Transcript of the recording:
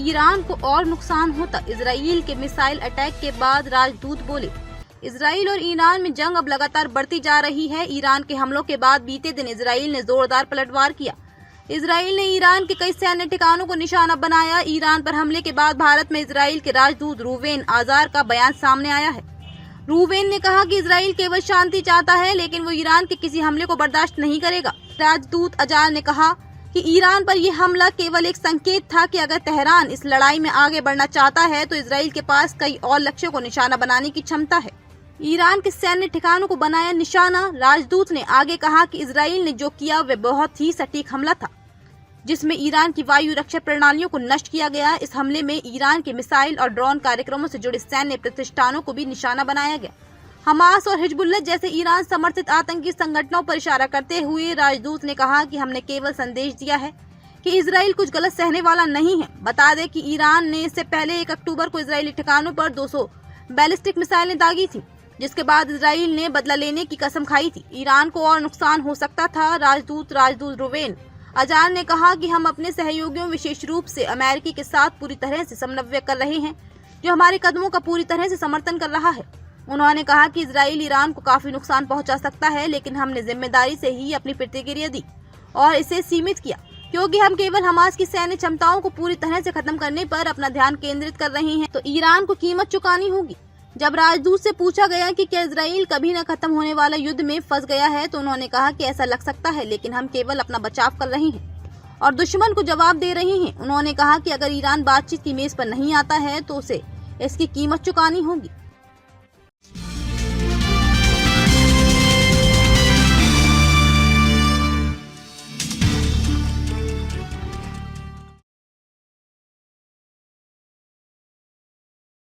Iran को और नुकसान होता। इजराइल के मिसाइल अटैक के बाद राजदूत बोले, इजराइल और ईरान में जंग अब लगातार बढ़ती जा रही है। ईरान के हमलों के बाद बीते दिन इजराइल ने जोरदार पलटवार किया। इजराइल ने ईरान के कई सैन्य ठिकानों को निशाना बनाया। ईरान पर हमले के बाद भारत में इजराइल के राजदूत रूवेन आजार का बयान सामने आया है। रूवेन ने कहा कि इजराइल केवल शांति चाहता है, लेकिन वो ईरान के किसी हमले को बर्दाश्त नहीं करेगा। राजदूत आजार ने कहा कि ईरान पर यह हमला केवल एक संकेत था कि अगर तेहरान इस लड़ाई में आगे बढ़ना चाहता है तो इजराइल के पास कई और लक्ष्यों को निशाना बनाने की क्षमता है। ईरान के सैन्य ठिकानों को बनाया निशाना। राजदूत ने आगे कहा कि इजराइल ने जो किया वह बहुत ही सटीक हमला था, जिसमें ईरान की वायु रक्षा प्रणालियों को नष्ट किया गया। इस हमले में ईरान के मिसाइल और ड्रोन कार्यक्रमों से जुड़े सैन्य प्रतिष्ठानों को भी निशाना बनाया गया। हमास और हिजबुल्लाह जैसे ईरान समर्थित आतंकी संगठनों पर इशारा करते हुए राजदूत ने कहा कि हमने केवल संदेश दिया है कि इजराइल कुछ गलत सहने वाला नहीं है। बता दें कि ईरान ने इससे पहले 1 अक्टूबर को इजरायली ठिकानों पर 200 बैलिस्टिक मिसाइलें दागी थी, जिसके बाद इजराइल ने बदला लेने की कसम खाई थी। ईरान को और नुकसान हो सकता था। राजदूत रूवेन आजार ने कहा कि हम अपने सहयोगियों, विशेष रूप से अमेरिकी के साथ पूरी तरह से समन्वय कर रहे हैं, जो हमारे कदमों का पूरी तरह से समर्थन कर रहा है। उन्होंने कहा कि इजराइल ईरान को काफी नुकसान पहुंचा सकता है, लेकिन हमने जिम्मेदारी से ही अपनी प्रतिक्रिया दी और इसे सीमित किया, क्योंकि हम केवल हमास की सैन्य क्षमताओं को पूरी तरह से खत्म करने पर अपना ध्यान केंद्रित कर रहे हैं, तो ईरान को कीमत चुकानी होगी। जब राजदूत से पूछा गया कि क्या इजराइल कभी न खत्म होने वाला युद्ध में फंस गया है, तो उन्होंने कहा कि ऐसा लग सकता है, लेकिन हम केवल अपना बचाव कर रहे हैं और दुश्मन को जवाब दे रहे हैं। उन्होंने कहा कि अगर ईरान बातचीत की मेज पर नहीं आता है तो उसे इसकी कीमत चुकानी होगी।